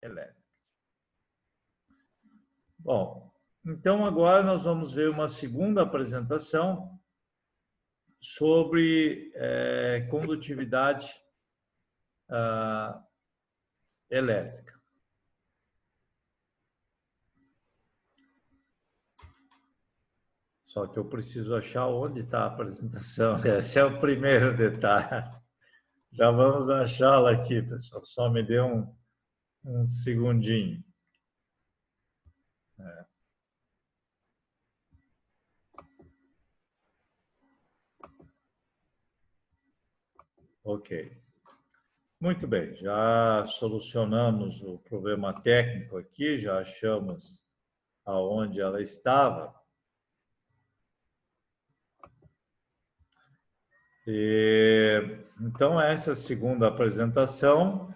elétrica. Bom, então agora nós vamos ver uma segunda apresentação sobre condutividade elétrica. Só que eu preciso achar onde está a apresentação. Esse é o primeiro detalhe. Já vamos achá-la aqui, pessoal. Só me dê um segundinho. Ok. Muito bem, já solucionamos o problema técnico aqui, já achamos aonde ela estava. Então, essa segunda apresentação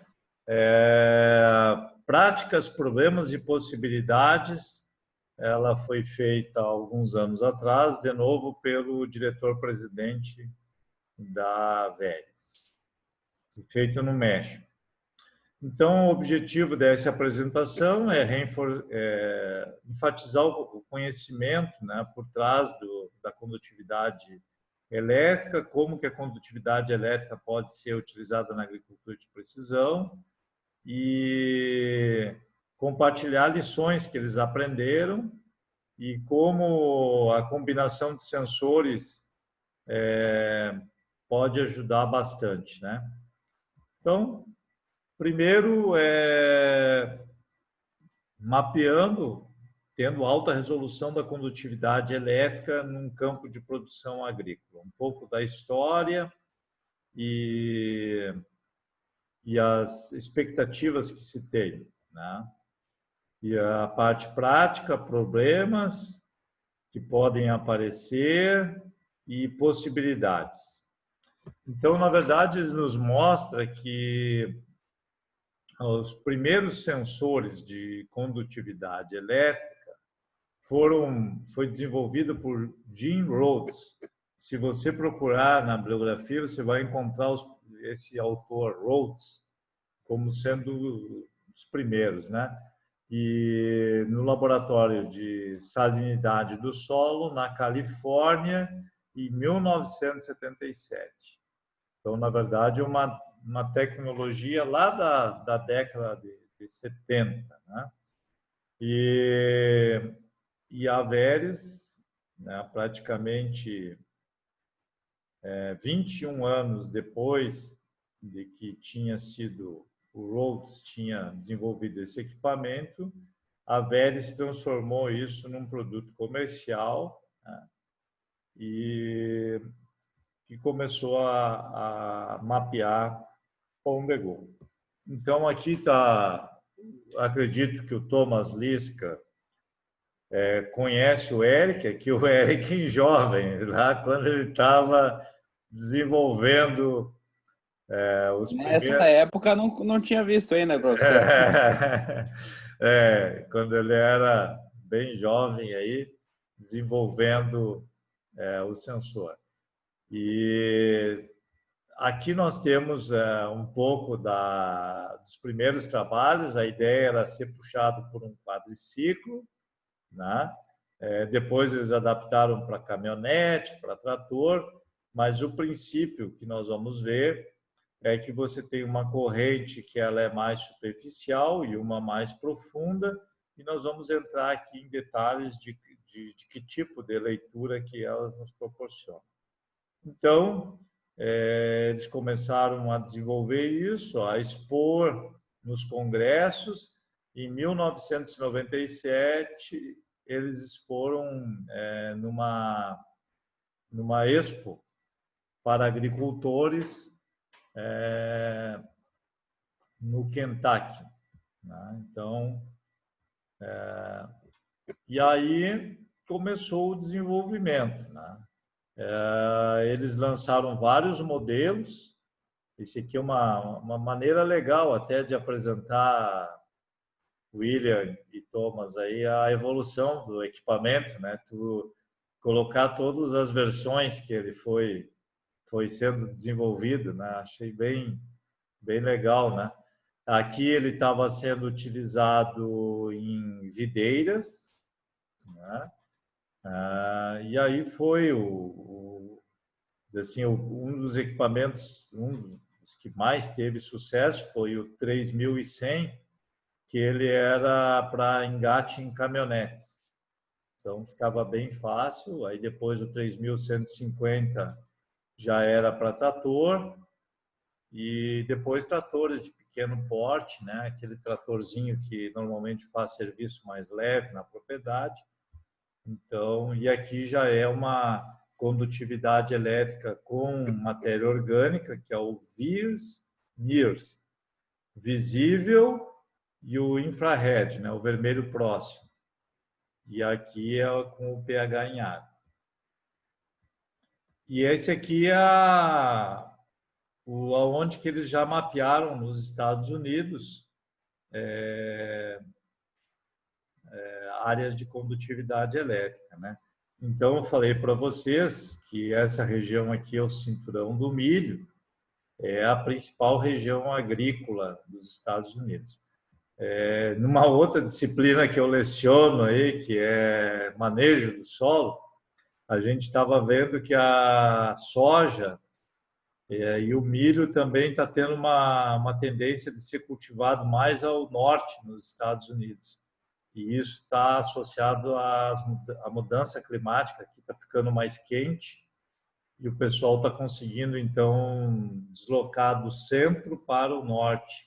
práticas, problemas e possibilidades. Ela foi feita há alguns anos atrás, de novo, pelo diretor-presidente da Veres, feito no México. Então, o objetivo dessa apresentação é enfatizar o conhecimento, né, por trás da condutividade elétrica, como que a condutividade elétrica pode ser utilizada na agricultura de precisão e compartilhar lições que eles aprenderam e como a combinação de sensores pode ajudar bastante, né? Então, primeiro, mapeando, tendo alta resolução da condutividade elétrica num campo de produção agrícola. Um pouco da história e as expectativas que se tem, né? E a parte prática, problemas que podem aparecer e possibilidades. Então, na verdade, nos mostra que os primeiros sensores de condutividade elétrica foi desenvolvido por Jim Rhodes. Se você procurar na bibliografia, você vai encontrar esse autor, Rhodes, como sendo os primeiros, né? E no laboratório de salinidade do solo, na Califórnia, em 1977. Então, na verdade, uma tecnologia lá da década de 70, né? E a Veres, né, praticamente 21 anos depois de que o Rhodes tinha desenvolvido esse equipamento, a Veres transformou isso num produto comercial, né, e que começou a mapear on the go. Então, aqui está, acredito que o Thomas Liska conhece o Eric, aqui o Eric jovem, lá quando ele estava desenvolvendo os primeiros... Nessa época não tinha visto ainda, professor. Quando ele era bem jovem aí, desenvolvendo o sensor. E aqui nós temos um pouco dos primeiros trabalhos. A ideia era ser puxado por um quadriciclo, né? Depois eles adaptaram para caminhonete, para trator, mas o princípio que nós vamos ver é que você tem uma corrente que ela é mais superficial e uma mais profunda, e nós vamos entrar aqui em detalhes de que tipo de leitura que elas nos proporcionam. Então, eles começaram a desenvolver isso, a expor nos congressos. Em 1997, eles exporam numa expo para agricultores no Kentucky, né? Então, e aí começou o desenvolvimento, né? Eles lançaram vários modelos. Esse aqui é uma maneira legal até de apresentar, William e Thomas, aí a evolução do equipamento, né? Tu colocar todas as versões que ele foi sendo desenvolvido, né? Achei bem legal, né? Aqui ele estava sendo utilizado em videiras, né? E aí foi assim, um dos equipamentos, um dos que mais teve sucesso foi o 3100, que ele era para engate em caminhonetes. Então ficava bem fácil. Aí depois o 3150 já era para trator, e depois tratores de pequeno porte, né? Aquele tratorzinho que normalmente faz serviço mais leve na propriedade. Então, e aqui já é uma condutividade elétrica com matéria orgânica, que é o VIRS, visível, e o infrared, né? O vermelho próximo. E aqui é com o pH em água. E esse aqui é onde que eles já mapearam nos Estados Unidos áreas de condutividade elétrica, né? Então, eu falei para vocês que essa região aqui é o cinturão do milho, é a principal região agrícola dos Estados Unidos. Numa outra disciplina que eu leciono aí, que é manejo do solo, a gente estava vendo que a soja e o milho também está tendo uma tendência de ser cultivado mais ao norte nos Estados Unidos. E isso está associado à mudança climática, que está ficando mais quente, e o pessoal está conseguindo, então, deslocar do centro para o norte.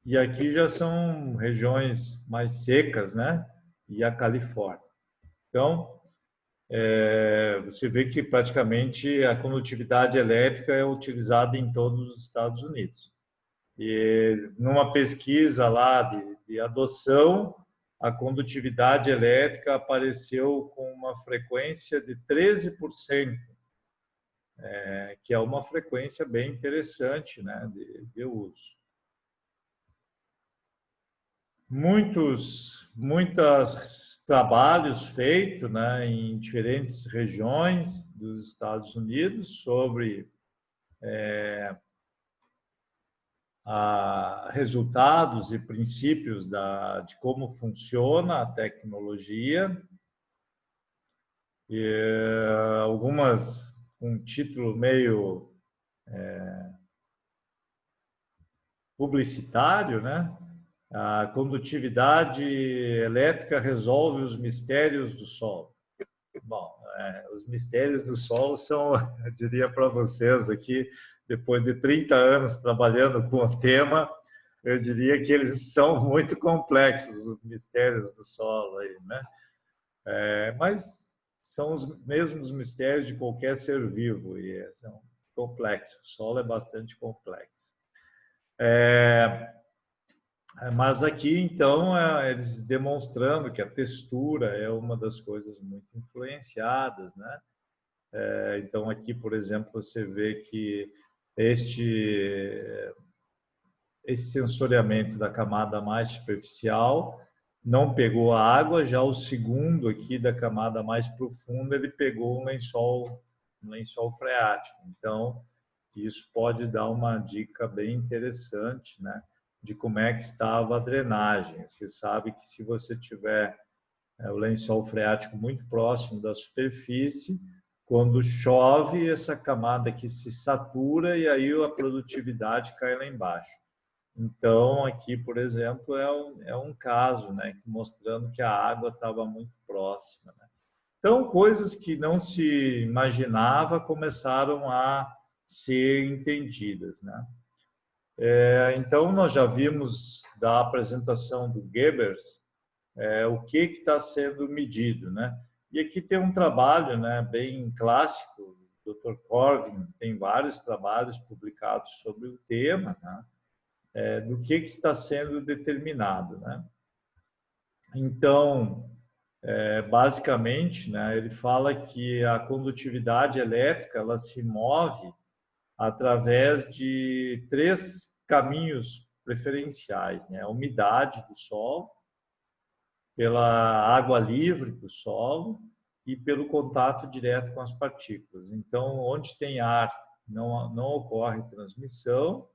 E aqui já são regiões mais secas, né? E a Califórnia. Então, você vê que praticamente a condutividade elétrica é utilizada em todos os Estados Unidos. E numa pesquisa lá de adoção, a condutividade elétrica apareceu com uma frequência de 13%, que é uma frequência bem interessante, né, de uso. Muitos trabalhos feitos, né, em diferentes regiões dos Estados Unidos sobre resultados e princípios de como funciona a tecnologia, e algumas com um título meio publicitário, né? A condutividade elétrica resolve os mistérios do solo. Bom, os mistérios do solo são, eu diria para vocês aqui, depois de 30 anos trabalhando com o tema, eu diria que eles são muito complexos, os mistérios do solo aí, né? Mas são os mesmos mistérios de qualquer ser vivo e são complexos. O solo é bastante complexo. Mas aqui, então, eles demonstrando que a textura é uma das coisas muito influenciadas, né? Então, aqui, por exemplo, você vê que esse sensoriamento da camada mais superficial não pegou a água, já o segundo aqui da camada mais profunda, ele pegou um lençol freático. Então, isso pode dar uma dica bem interessante, né, de como é que estava a drenagem. Você sabe que se você tiver o lençol freático muito próximo da superfície, quando chove, essa camada aqui se satura e aí a produtividade cai lá embaixo. Então, aqui, por exemplo, é um caso, né, mostrando que a água estava muito próxima, né? Então, coisas que não se imaginava começaram a ser entendidas, né? Então, nós já vimos da apresentação do Goebbels o que está sendo medido, né? E aqui tem um trabalho, né, bem clássico, o Dr. Corvin tem vários trabalhos publicados sobre o tema, né? Do que está sendo determinado, né? Então, basicamente, né, ele fala que a condutividade elétrica ela se move através de 3 caminhos preferenciais, né? A umidade do solo, pela água livre do solo e pelo contato direto com as partículas. Então, onde tem ar, não ocorre transmissão,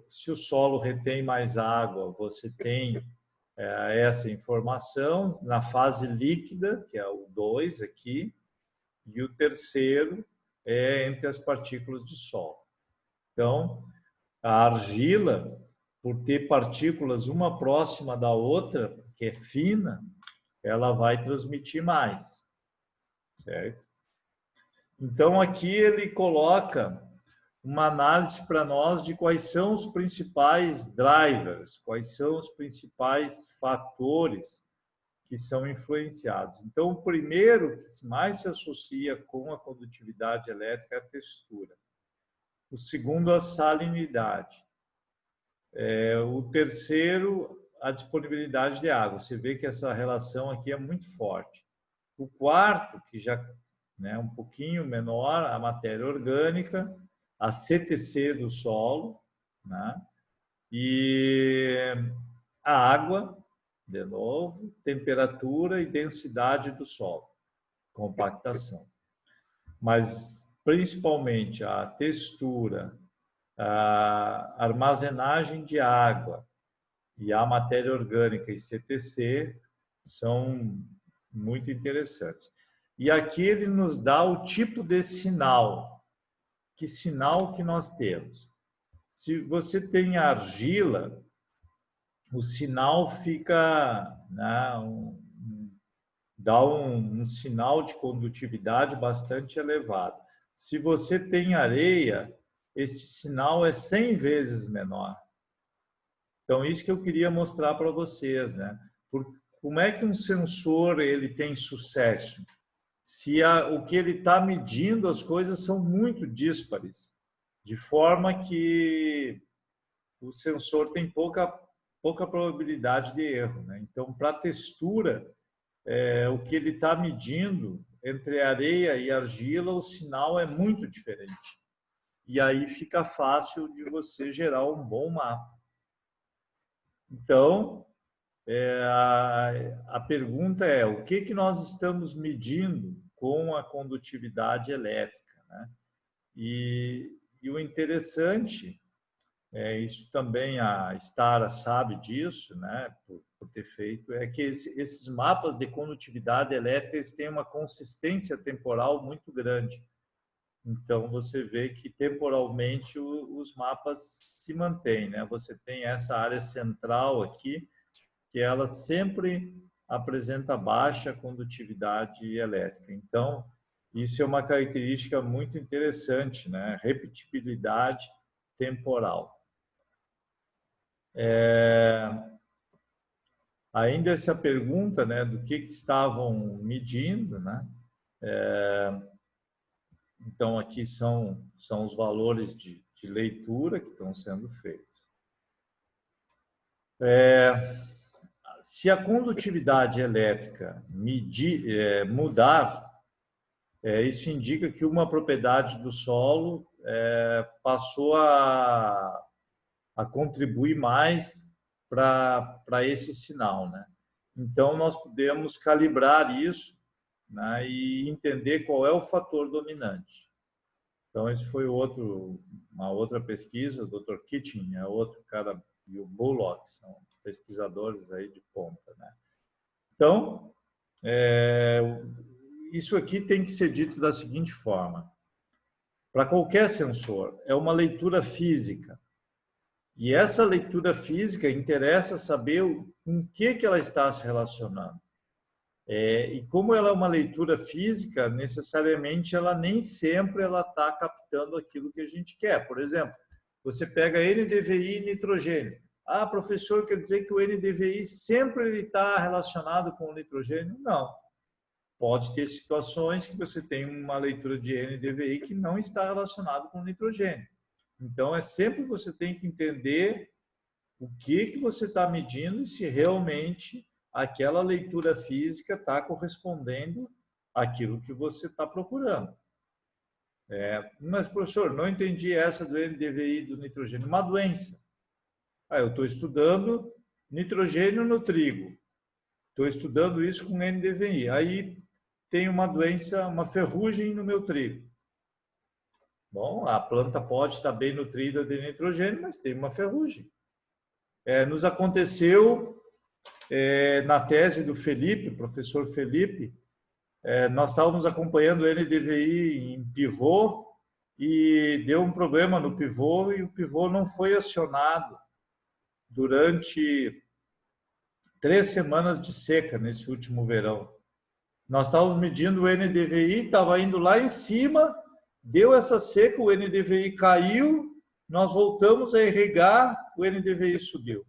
se o solo retém mais água, você tem essa informação na fase líquida, que é o 2 aqui, e o terceiro é entre as partículas de solo. Então, a argila, por ter partículas uma próxima da outra, que é fina, ela vai transmitir mais, certo? Então, aqui ele coloca uma análise para nós de quais são os principais drivers, quais são os principais fatores que são influenciados. Então, o primeiro que mais se associa com a condutividade elétrica é a textura. O segundo, a salinidade. O terceiro, a disponibilidade de água. Você vê que essa relação aqui é muito forte. O quarto, que já é um pouquinho menor, a matéria orgânica, a CTC do solo, né? E a água, de novo, temperatura e densidade do solo, compactação. Mas, principalmente, a textura, a armazenagem de água e a matéria orgânica e CTC são muito interessantes. E aqui ele nos dá o tipo de sinal. Que sinal que nós temos? Se você tem argila, o sinal fica, né, dá um sinal de condutividade bastante elevado. Se você tem areia, este sinal é 100 vezes menor. Então, isso que eu queria mostrar para vocês, né? Como é que um sensor ele tem sucesso? Se o que ele está medindo, as coisas são muito díspares, de forma que o sensor tem pouca probabilidade de erro, né? Então, para a textura, o que ele está medindo entre areia e argila, o sinal é muito diferente. E aí fica fácil de você gerar um bom mapa. Então, a pergunta é, o que nós estamos medindo com a condutividade elétrica, né? E o interessante, isso também a Stara sabe disso, né, por ter feito, é que esses mapas de condutividade elétrica eles têm uma consistência temporal muito grande. Então, você vê que temporalmente os mapas se mantêm, né? Você tem essa área central aqui, que ela sempre apresenta baixa condutividade elétrica. Então, isso é uma característica muito interessante, né? Repetibilidade temporal. Ainda essa pergunta, né, do que estavam medindo, né? Então, aqui são os valores de leitura que estão sendo feitos. Se a condutividade elétrica mudar, isso indica que uma propriedade do solo passou a contribuir mais para esse sinal, né? Então, nós podemos calibrar isso, né, e entender qual é o fator dominante. Então, esse foi uma outra pesquisa, o Dr. Kitchen é outro cara, e o Bullock, são pesquisadores aí de ponta, né? Então, isso aqui tem que ser dito da seguinte forma. Para qualquer sensor, é uma leitura física. E essa leitura física interessa saber com que ela está se relacionando. E como ela é uma leitura física, necessariamente ela nem sempre ela está captando aquilo que a gente quer. Por exemplo, você pega NDVI e nitrogênio. Ah, professor, quer dizer que o NDVI sempre está relacionado com o nitrogênio? Não. Pode ter situações que você tem uma leitura de NDVI que não está relacionado com o nitrogênio. Então, sempre você tem que entender o que você está medindo e se realmente aquela leitura física está correspondendo àquilo que você está procurando. Mas, professor, não entendi essa do NDVI e do nitrogênio. Uma doença. Eu estou estudando nitrogênio no trigo. Estou estudando isso com NDVI. Aí tem uma doença, uma ferrugem no meu trigo. Bom, a planta pode estar bem nutrida de nitrogênio, mas tem uma ferrugem. Nos aconteceu na tese do Felipe, professor Felipe, nós estávamos acompanhando o NDVI em pivô e deu um problema no pivô e o pivô não foi acionado durante 3 semanas de seca nesse último verão. Nós estávamos medindo o NDVI, estava indo lá em cima, deu essa seca, o NDVI caiu, nós voltamos a irrigar, o NDVI subiu.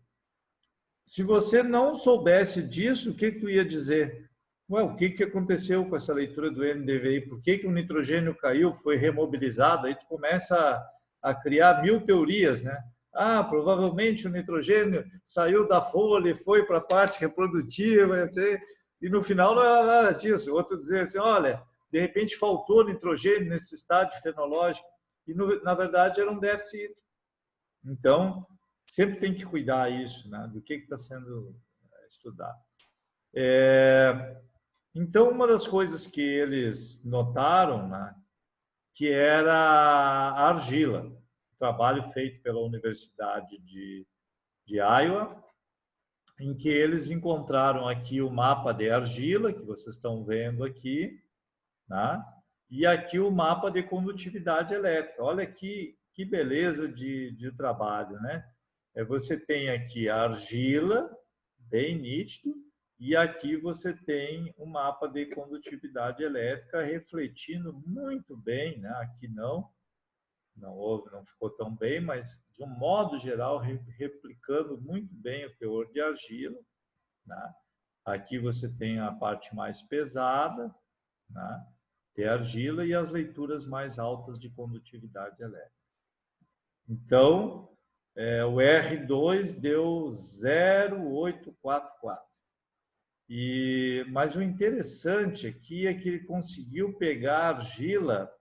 Se você não soubesse disso, o que tu ia dizer? Ué, o que aconteceu com essa leitura do NDVI? Por que o nitrogênio caiu, foi remobilizado? Aí tu começa a criar 1000 teorias, né? Ah, provavelmente o nitrogênio saiu da folha e foi para a parte reprodutiva, assim, e no final não era nada disso. O outro dizia assim, olha, de repente faltou nitrogênio nesse estágio fenológico, e na verdade era um déficit. Então, sempre tem que cuidar isso, né, do que está sendo estudado. Então, uma das coisas que eles notaram, né, que era a argila, trabalho feito pela Universidade de Iowa, em que eles encontraram aqui o mapa de argila, que vocês estão vendo aqui, né, e aqui o mapa de condutividade elétrica. Olha que beleza de trabalho, né? Você tem aqui a argila, bem nítido, e aqui você tem um mapa de condutividade elétrica refletindo muito bem, né? Aqui não ficou tão bem, mas de um modo geral replicando muito bem o teor de argila, né? Aqui você tem a parte mais pesada, né, de argila, e as leituras mais altas de condutividade elétrica. Então, o R2 deu 0,844. Mas o interessante aqui é que ele conseguiu pegar a argila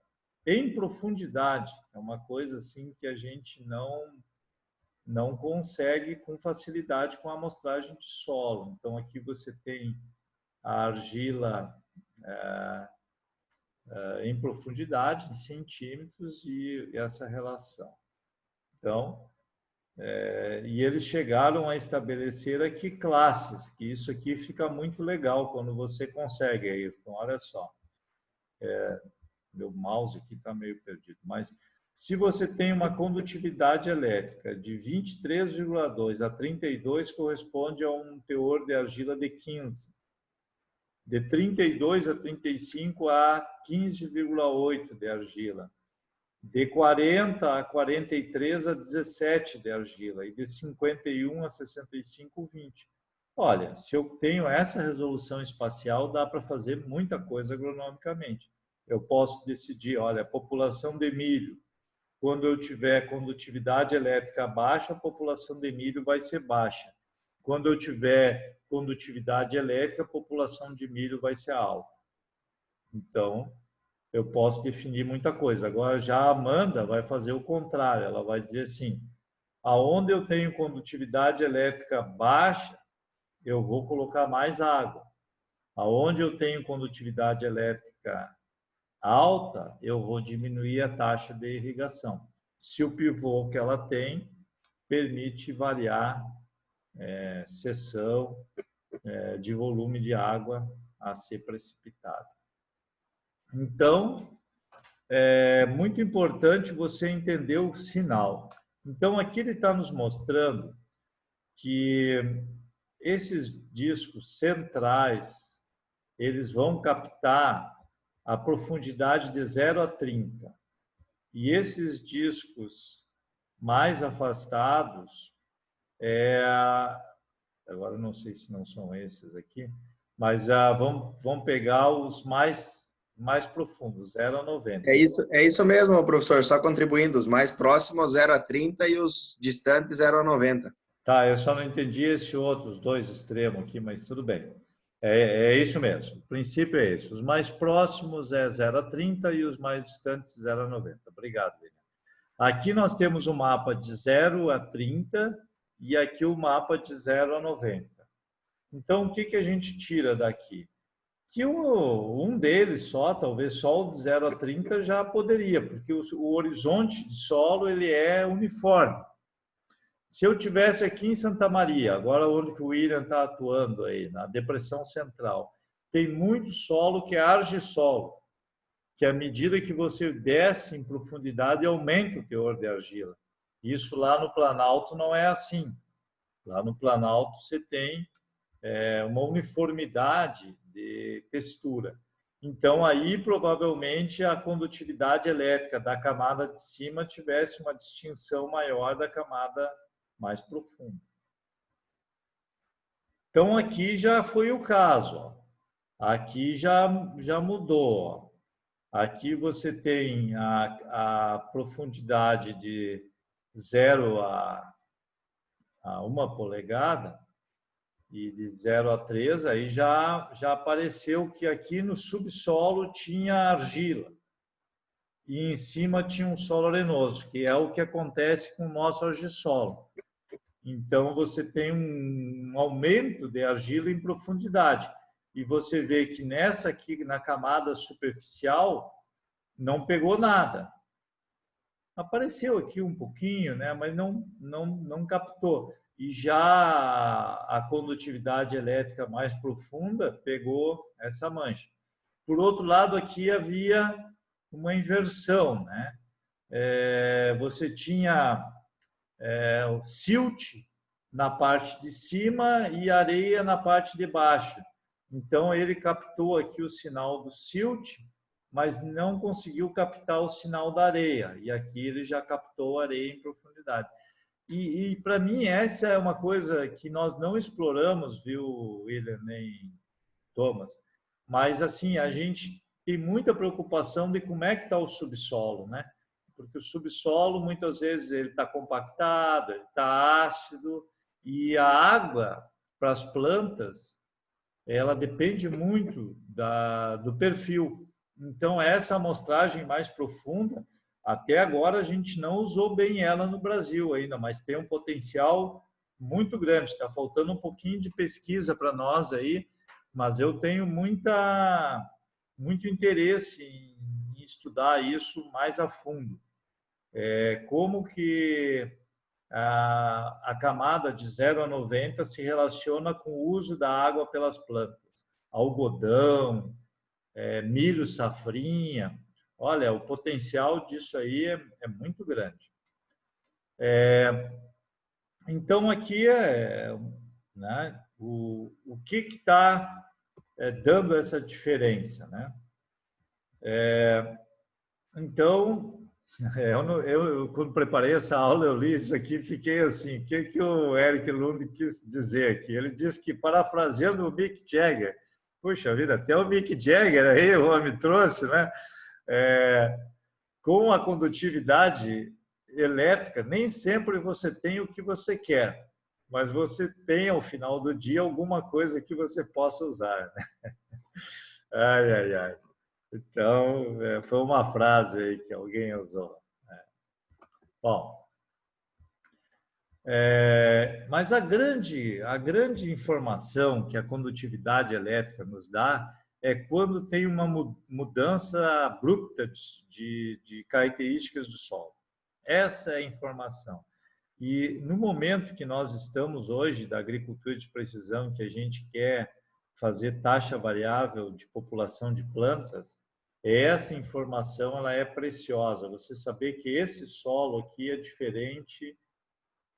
em profundidade. É uma coisa assim que a gente não consegue com facilidade com a amostragem de solo. Então, aqui você tem a argila em profundidade, em centímetros, e essa relação. Então, e eles chegaram a estabelecer aqui classes, que isso aqui fica muito legal quando você consegue, Ayrton. Olha só, meu mouse aqui está meio perdido, mas se você tem uma condutividade elétrica de 23,2 a 32, corresponde a um teor de argila de 15. De 32 a 35 a 15,8 de argila. De 40 a 43 a 17 de argila. E de 51 a 65, 20. Olha, se eu tenho essa resolução espacial, dá para fazer muita coisa agronomicamente. Eu posso decidir, olha, a população de milho, quando eu tiver condutividade elétrica baixa, a população de milho vai ser baixa. Quando eu tiver condutividade elétrica, a população de milho vai ser alta. Então, eu posso definir muita coisa. Agora, já a Amanda vai fazer o contrário. Ela vai dizer assim, aonde eu tenho condutividade elétrica baixa, eu vou colocar mais água. Aonde eu tenho condutividade elétrica alta, eu vou diminuir a taxa de irrigação. Se o pivô que ela tem permite variar seção de volume de água a ser precipitado. Então, é muito importante você entender o sinal. Então, aqui ele está nos mostrando que esses discos centrais, eles vão captar a profundidade de 0 a 30. E esses discos mais afastados, agora não sei se não são esses aqui, mas vão pegar os mais profundos, 0 a 90. É isso mesmo, professor, só contribuindo, os mais próximos 0 a 30 e os distantes 0 a 90. Tá, eu só não entendi esse outro, os dois extremos aqui, mas tudo bem. É isso mesmo, o princípio é esse. Os mais próximos é 0 a 30 e os mais distantes 0 a 90. Obrigado, Lilian. Aqui nós temos o mapa de 0 a 30 e aqui o mapa de 0 a 90. Então, o que a gente tira daqui? que um deles só, talvez só o de 0 a 30 já poderia, porque o horizonte de solo ele é uniforme. Se eu tivesse aqui em Santa Maria, agora onde o William está atuando aí, na Depressão Central, tem muito solo que é argissolo, que à medida que você desce em profundidade aumenta o teor de argila. Isso lá no Planalto não é assim. Lá no Planalto você tem uma uniformidade de textura. Então, aí, provavelmente, a condutividade elétrica da camada de cima tivesse uma distinção maior da camada mais profunda. Então, aqui já foi o caso. Ó. Aqui já mudou. Ó. Aqui você tem a profundidade de 0 a 1 polegada, e de 0 a 3, aí já apareceu que aqui no subsolo tinha argila e em cima tinha um solo arenoso, que é o que acontece com o nosso argissolo. Então, você tem um aumento de argila em profundidade. E você vê que nessa aqui, na camada superficial, não pegou nada. Apareceu aqui um pouquinho, né? Mas não captou. E já a condutividade elétrica mais profunda pegou essa mancha. Por outro lado, aqui havia uma inversão, né? Você tinha o silt na parte de cima e areia na parte de baixo. Então, ele captou aqui o sinal do silt, mas não conseguiu captar o sinal da areia. E aqui ele já captou a areia em profundidade. E para mim, essa é uma coisa que nós não exploramos, viu, William, nem Thomas? Mas, assim, a gente tem muita preocupação de como é que está o subsolo, né? Porque o subsolo, muitas vezes, ele está compactado, ele está ácido, e a água para as plantas, ela depende muito do perfil. Então, essa amostragem mais profunda, até agora a gente não usou bem ela no Brasil ainda, mas tem um potencial muito grande. Está faltando um pouquinho de pesquisa para nós aí, mas eu tenho muito interesse em estudar isso mais a fundo. Como que a camada de 0 a 90 se relaciona com o uso da água pelas plantas. Algodão, milho safrinha. Olha, o potencial disso aí é muito grande. Então, aqui né, o que está dando essa diferença, né? Então, eu, quando preparei essa aula, eu li isso aqui e fiquei assim, o que o Eric Lund quis dizer aqui? Ele disse que, parafraseando o Mick Jagger, puxa vida, até o Mick Jagger aí, o homem trouxe, né? Com a condutividade elétrica, nem sempre você tem o que você quer, mas você tem, ao final do dia, alguma coisa que você possa usar, né? Ai, ai, ai. Então, foi uma frase aí que alguém usou. Bom, mas a grande informação que a condutividade elétrica nos dá é quando tem uma mudança abrupta de características do solo. Essa é a informação. E no momento que nós estamos hoje da agricultura de precisão, que a gente quer fazer taxa variável de população de plantas, essa informação ela é preciosa. Você saber que esse solo aqui é diferente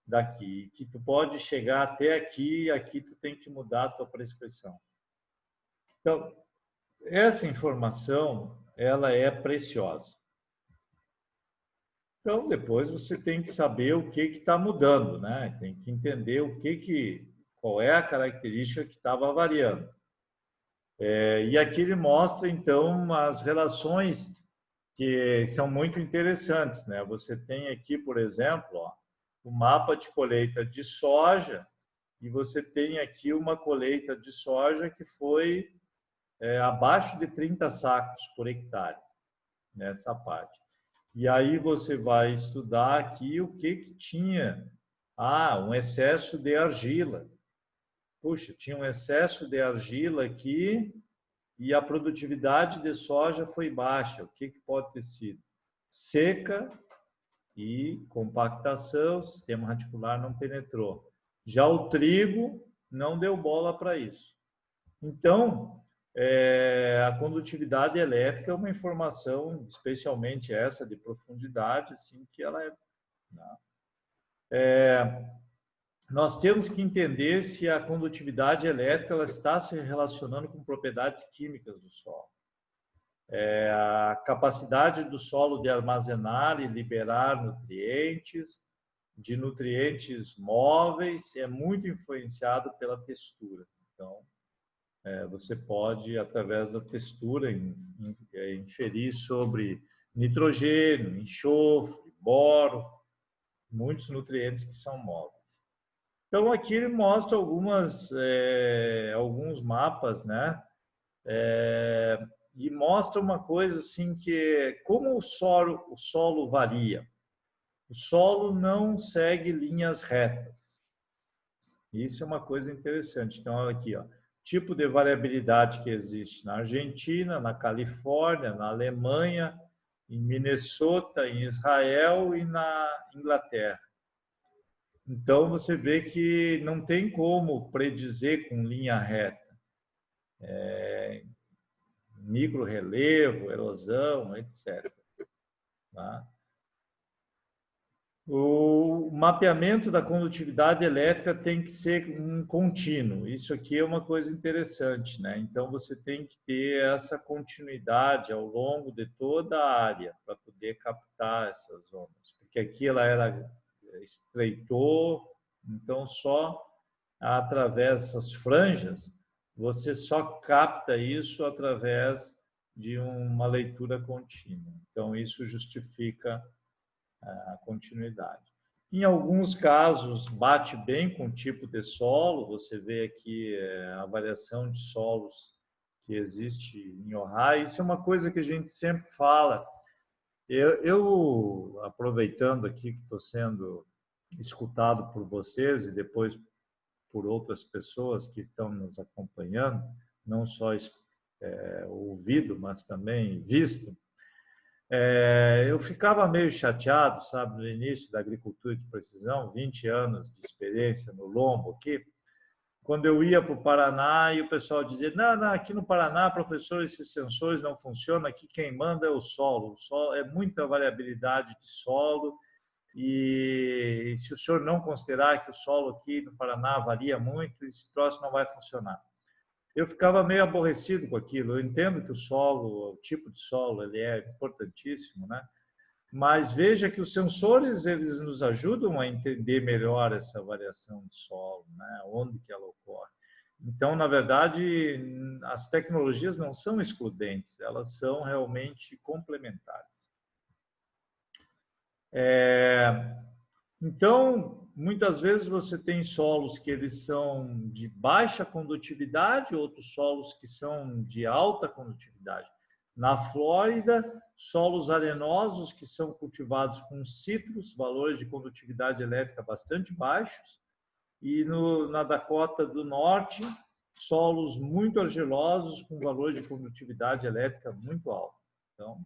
daqui, que tu pode chegar até aqui e aqui tu tem que mudar a tua prescrição. Então, essa informação ela é preciosa. Então, depois você tem que saber o que está mudando, né? Tem que entender qual é a característica que estava variando. E aqui ele mostra, então, as relações que são muito interessantes, né? Você tem aqui, por exemplo, ó, o mapa de colheita de soja, e você tem aqui uma colheita de soja que foi abaixo de 30 sacos por hectare, nessa parte. E aí você vai estudar aqui o que tinha. Um excesso de argila. Puxa, tinha um excesso de argila aqui e a produtividade de soja foi baixa. O que pode ter sido? Seca e compactação, o sistema radicular não penetrou. Já o trigo não deu bola para isso. Então, a condutividade elétrica é uma informação, especialmente essa de profundidade, assim, que ela nós temos que entender se a condutividade elétrica ela está se relacionando com propriedades químicas do solo. A capacidade do solo de armazenar e liberar nutrientes, de nutrientes móveis, é muito influenciado pela textura. Então, você pode, através da textura, inferir sobre nitrogênio, enxofre, boro, muitos nutrientes que são móveis. Então, aqui ele mostra alguns mapas, né? E mostra uma coisa assim que como o solo varia. O solo não segue linhas retas. Isso é uma coisa interessante. Então, olha aqui, ó, tipo de variabilidade que existe na Argentina, na Califórnia, na Alemanha, em Minnesota, em Israel e na Inglaterra. Então, você vê que não tem como predizer com linha reta. Micro-relevo, erosão, etc. Tá? O mapeamento da condutividade elétrica tem que ser um contínuo. Isso aqui é uma coisa interessante, né? Então, você tem que ter essa continuidade ao longo de toda a área para poder captar essas ondas. Porque aqui ela estreitou, então só através dessas franjas você só capta isso através de uma leitura contínua. Então, isso justifica a continuidade. Em alguns casos, bate bem com o tipo de solo. Você vê aqui a variação de solos que existe em Ohio. Isso é uma coisa que a gente sempre fala. Eu aproveitando aqui que estou sendo escutado por vocês e depois por outras pessoas que estão nos acompanhando, não só ouvido, mas também visto, eu ficava meio chateado, sabe, no início da agricultura de precisão, 20 anos de experiência no lombo aqui, quando eu ia para o Paraná e o pessoal dizia, não, aqui no Paraná, professor, esses sensores não funcionam, aqui quem manda é o solo é muita variabilidade de solo, e se o senhor não considerar que o solo aqui no Paraná varia muito, esse troço não vai funcionar. Eu ficava meio aborrecido com aquilo. Eu entendo que o tipo de solo, ele é importantíssimo, né? Mas veja que os sensores, eles nos ajudam a entender melhor essa variação de solo, né? Onde que ela ocorre. Então, na verdade, as tecnologias não são excludentes, elas são realmente complementares. Então, muitas vezes você tem solos que eles são de baixa condutividade, outros solos que são de alta condutividade. Na Flórida, solos arenosos que são cultivados com citros, valores de condutividade elétrica bastante baixos. E na Dakota do Norte, solos muito argilosos com valores de condutividade elétrica muito alto. Então,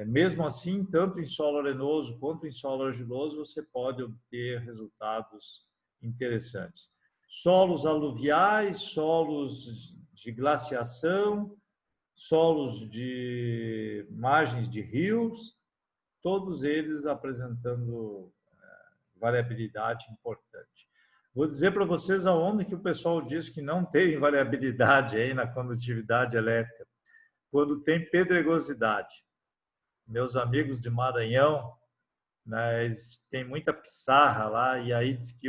mesmo assim, tanto em solo arenoso quanto em solo argiloso, você pode obter resultados interessantes. Solos aluviais, solos de glaciação, solos de margens de rios, todos eles apresentando variabilidade importante. Vou dizer para vocês aonde que o pessoal diz que não tem variabilidade aí na condutividade elétrica, quando tem pedregosidade. Meus amigos de Maranhão, né, eles têm muita pissarra lá, e aí diz que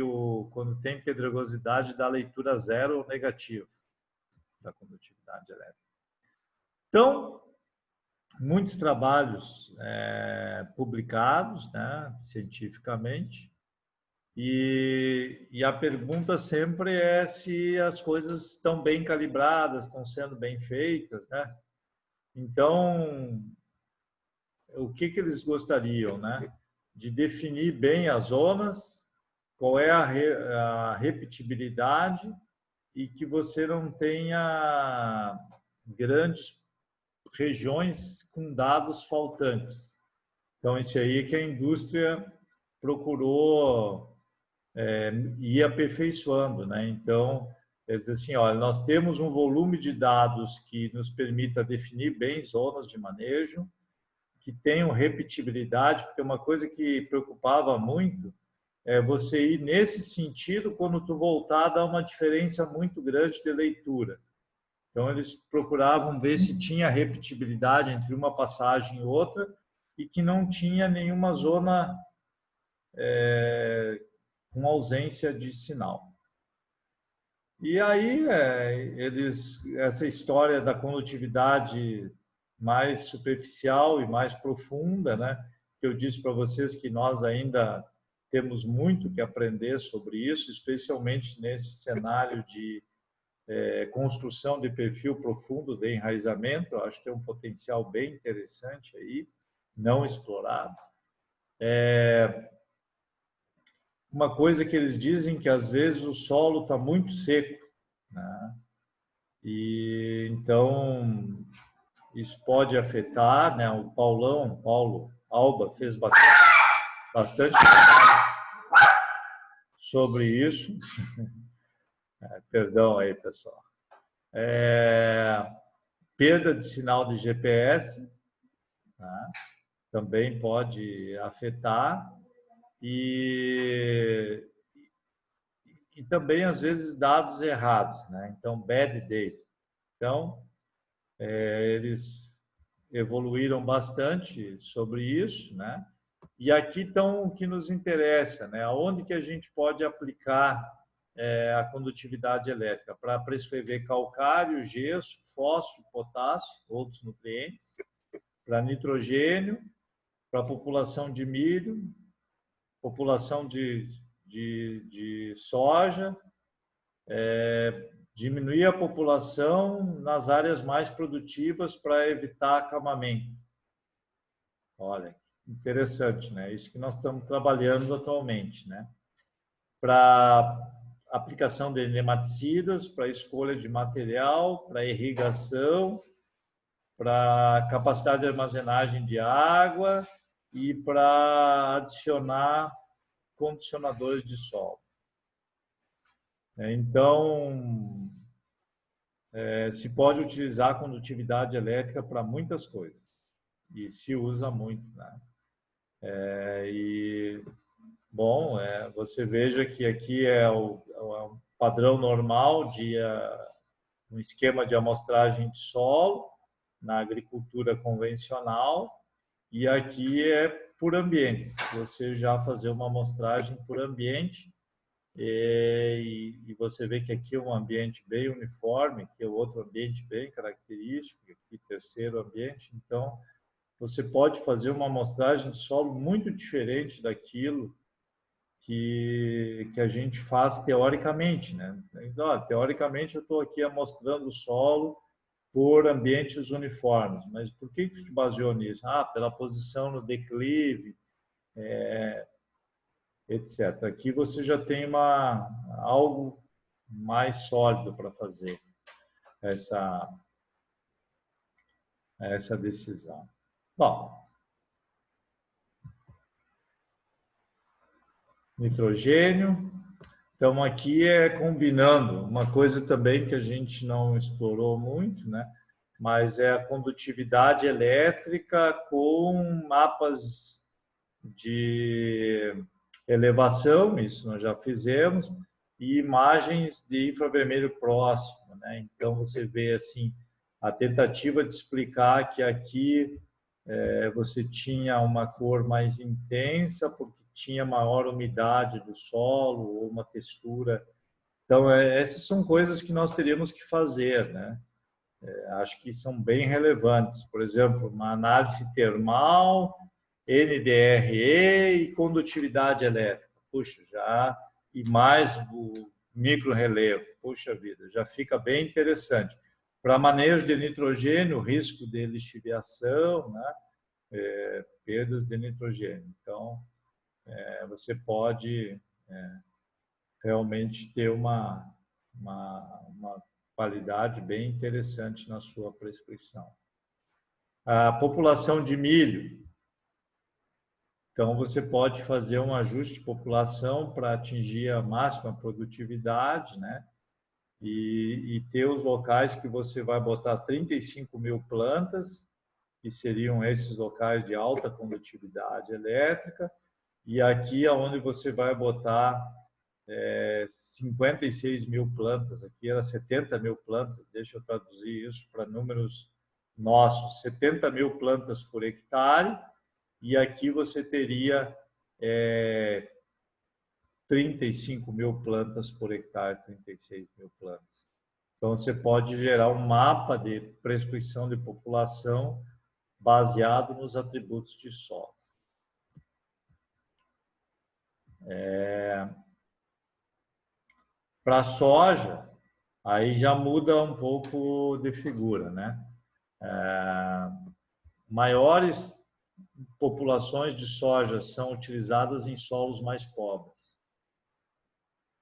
quando tem pedregosidade dá leitura zero ou negativo da condutividade elétrica. Então, muitos trabalhos publicados, né, cientificamente, e a pergunta sempre é se as coisas estão bem calibradas, estão sendo bem feitas, né? Então, o que eles gostariam, né? De definir bem as zonas, qual é a repetibilidade e que você não tenha grandes regiões com dados faltantes. Então, isso aí que a indústria procurou ir aperfeiçoando, né? Então, eles dizem assim, olha, nós temos um volume de dados que nos permita definir bem zonas de manejo, que tenham repetibilidade, porque uma coisa que preocupava muito é você ir nesse sentido, quando tu voltar, dá uma diferença muito grande de leitura. Então, eles procuravam ver se tinha repetibilidade entre uma passagem e outra e que não tinha nenhuma zona com ausência de sinal. E aí, essa história da condutividade mais superficial e mais profunda, né? Que eu disse para vocês que nós ainda temos muito que aprender sobre isso, especialmente nesse cenário de construção de perfil profundo de enraizamento. Eu acho que tem um potencial bem interessante aí, não explorado. Uma coisa que eles dizem que às vezes o solo está muito seco, né? E então isso pode afetar, né? O Paulo Alba fez bastante trabalho sobre isso. Perdão aí, pessoal. Perda de sinal de GPS, né? Também pode afetar. E também, às vezes, dados errados, né? Então, bad data. Então, eles evoluíram bastante sobre isso, né? E aqui estão o que nos interessa, né? Aonde que a gente pode aplicar a condutividade elétrica para prescrever calcário, gesso, fósforo, potássio, outros nutrientes, para nitrogênio, para a população de milho, população de soja, diminuir a população nas áreas mais produtivas para evitar acamamento. Olha, interessante, né? Isso que nós estamos trabalhando atualmente, né? Para aplicação de nematicidas, para escolha de material, para irrigação, para capacidade de armazenagem de água e para adicionar condicionadores de solo. Então, se pode utilizar a condutividade elétrica para muitas coisas e se usa muito, né? Bom, você veja que aqui é o padrão normal de um esquema de amostragem de solo na agricultura convencional, e aqui é por ambientes. Você já fazer uma amostragem por ambiente e você vê que aqui é um ambiente bem uniforme, que é outro ambiente bem característico, aqui terceiro ambiente. Então, você pode fazer uma amostragem de solo muito diferente daquilo que a gente faz teoricamente, né? Então, teoricamente, eu estou aqui amostrando o solo por ambientes uniformes, mas por que te baseou nisso? Pela posição no declive, etc. Aqui você já tem algo mais sólido para fazer essa decisão. Bom, nitrogênio. Então, aqui combinando uma coisa também que a gente não explorou muito, né? Mas é a condutividade elétrica com mapas de elevação, isso nós já fizemos, e imagens de infravermelho próximo, né? Então, você vê assim a tentativa de explicar que aqui você tinha uma cor mais intensa porque tinha maior umidade do solo ou uma textura. Então, essas são coisas que nós teríamos que fazer, né? Acho que são bem relevantes. Por exemplo, uma análise termal, NDRE e condutividade elétrica. Puxa, e mais o micro-relevo. Puxa vida, já fica bem interessante. Para manejo de nitrogênio, risco de lixiviação, né? Perdas de nitrogênio. Então, você pode realmente ter uma qualidade bem interessante na sua prescrição. A população de milho. Então, você pode fazer um ajuste de população para atingir a máxima produtividade, né? E ter os locais que você vai botar 35 mil plantas, que seriam esses locais de alta condutividade elétrica, e aqui é onde você vai botar 56 mil plantas, aqui era 70 mil plantas, deixa eu traduzir isso para números nossos, 70 mil plantas por hectare, e aqui você teria 35 mil plantas por hectare, 36 mil plantas. Então, você pode gerar um mapa de prescrição de população baseado nos atributos de solo. Para a soja, aí já muda um pouco de figura, né? Maiores populações de soja são utilizadas em solos mais pobres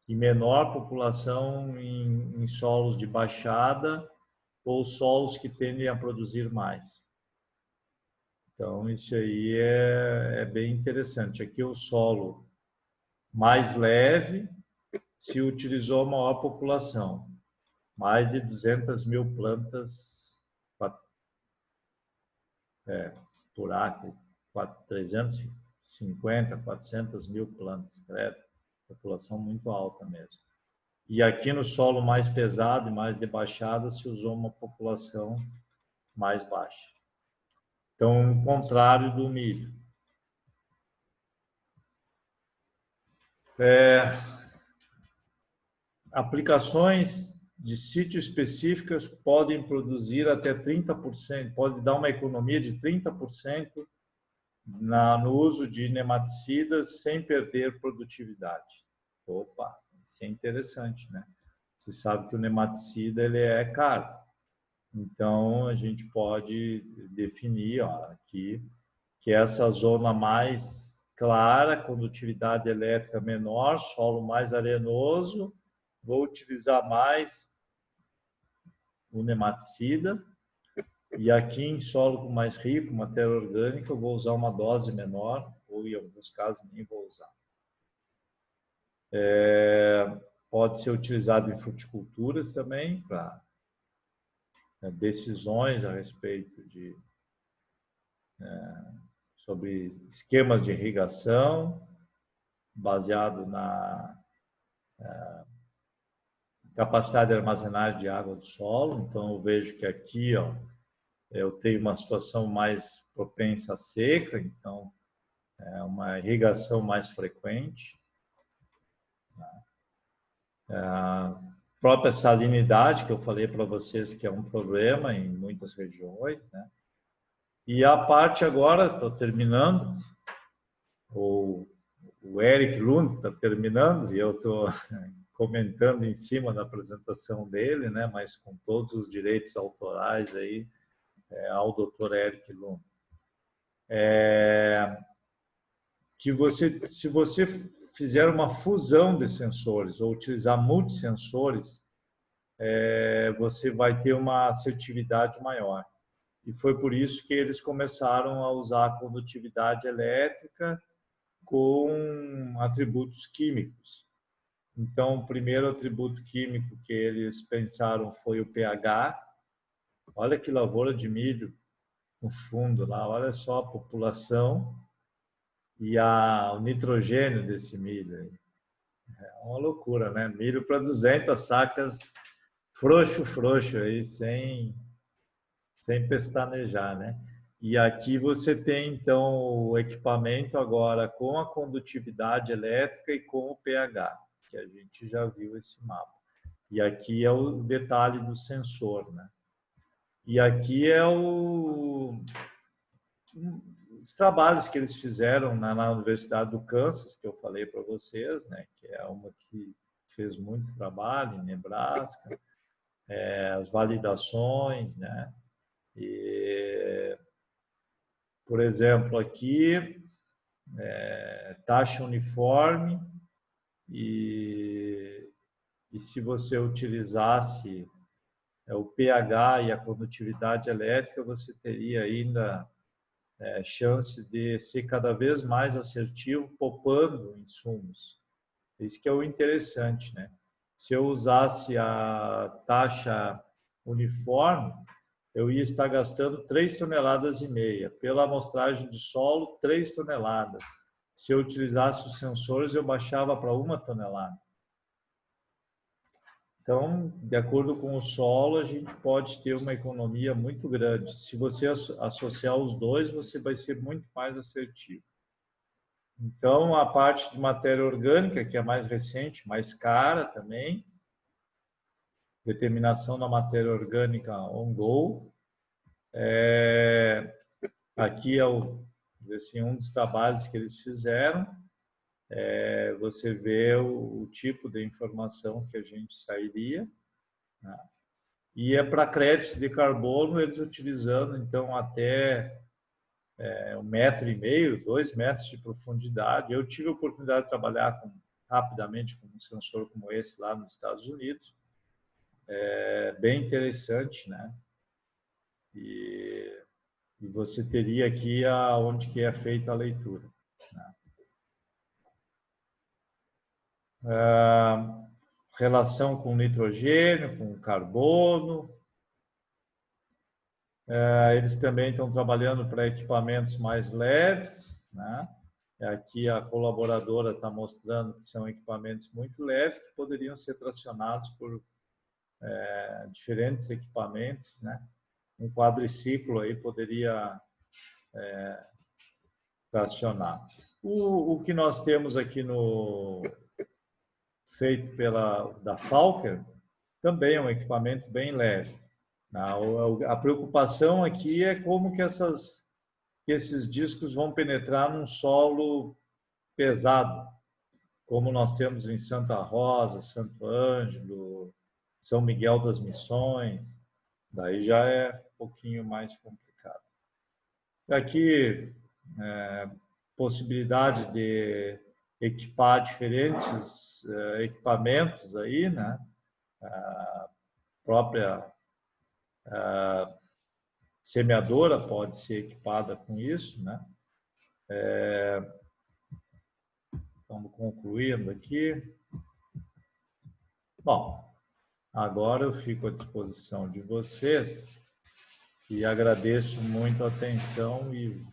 e menor população em solos de baixada ou solos que tendem a produzir mais. Então, isso aí é bem interessante. Aqui o solo mais leve se utilizou a maior população, mais de 200 mil plantas por acre, 350, 400 mil plantas, população muito alta mesmo. E aqui no solo mais pesado e mais debaixado se usou uma população mais baixa. Então, o contrário do milho. Aplicações de sítio específicas podem produzir até 30%, pode dar uma economia de 30% no uso de nematicidas sem perder produtividade. Opa, isso é interessante, né? Você sabe que o nematicida ele é caro. Então, a gente pode definir aqui que essa zona mais clara, condutividade elétrica menor, solo mais arenoso, vou utilizar mais o nematicida. E aqui em solo mais rico, matéria orgânica, eu vou usar uma dose menor, ou em alguns casos nem vou usar. Pode ser utilizado em fruticulturas também, para decisões a respeito de sobre esquemas de irrigação, baseado na capacidade de armazenagem de água do solo. Então, eu vejo que aqui eu tenho uma situação mais propensa à seca, então é uma irrigação mais frequente. A própria salinidade, que eu falei para vocês que é um problema em muitas regiões, né? E a parte agora, estou terminando, o Eric Lund está terminando, e eu estou comentando em cima da apresentação dele, né? Mas com todos os direitos autorais aí, ao Dr. Eric Lund. Que se você fizer uma fusão de sensores ou utilizar multissensores, você vai ter uma assertividade maior. E foi por isso que eles começaram a usar a condutividade elétrica com atributos químicos. Então, o primeiro atributo químico que eles pensaram foi o pH. Olha que lavoura de milho no fundo lá, olha só a população e o nitrogênio desse milho. É uma loucura, né? Milho para 200 sacas, frouxo aí, sem pestanejar, né? E aqui você tem, então, o equipamento agora com a condutividade elétrica e com o pH, que a gente já viu esse mapa. E aqui é o detalhe do sensor, né? E aqui é os trabalhos que eles fizeram na Universidade do Kansas, que eu falei para vocês, né? Que é uma que fez muito trabalho em Nebraska, as validações, né? E, por exemplo, aqui, taxa uniforme, e se você utilizasse o pH e a condutividade elétrica, você teria ainda chance de ser cada vez mais assertivo, poupando insumos. Isso que é o interessante, né? Se eu usasse a taxa uniforme, eu ia estar gastando 3,5 toneladas. Pela amostragem de solo, 3 toneladas. Se eu utilizasse os sensores, eu baixava para 1 tonelada. Então, de acordo com o solo, a gente pode ter uma economia muito grande. Se você associar os dois, você vai ser muito mais assertivo. Então, a parte de matéria orgânica, que é mais recente, mais cara também, determinação da matéria orgânica on-go. Aqui é assim, um dos trabalhos que eles fizeram. Você vê o tipo de informação que a gente sairia, né? E para créditos de carbono, eles utilizando, então, até 1,5 metro, 2 metros de profundidade. Eu tive a oportunidade de trabalhar rapidamente com um sensor como esse lá nos Estados Unidos. Bem interessante, né? E você teria aqui onde que é feita a leitura, né? Relação com nitrogênio, com carbono. Eles também estão trabalhando para equipamentos mais leves, né? Aqui a colaboradora está mostrando que são equipamentos muito leves que poderiam ser tracionados por diferentes equipamentos, né? Um quadriciclo aí poderia tracionar. O que nós temos aqui feito da Falker também é um equipamento bem leve. A preocupação aqui é como que esses discos vão penetrar num solo pesado, como nós temos em Santa Rosa, Santo Ângelo, São Miguel das Missões. Daí já é um pouquinho mais complicado. Aqui, possibilidade de equipar diferentes equipamentos aí, né? A própria semeadora pode ser equipada com isso, né? Estamos concluindo aqui. Bom, agora eu fico à disposição de vocês e agradeço muito a atenção e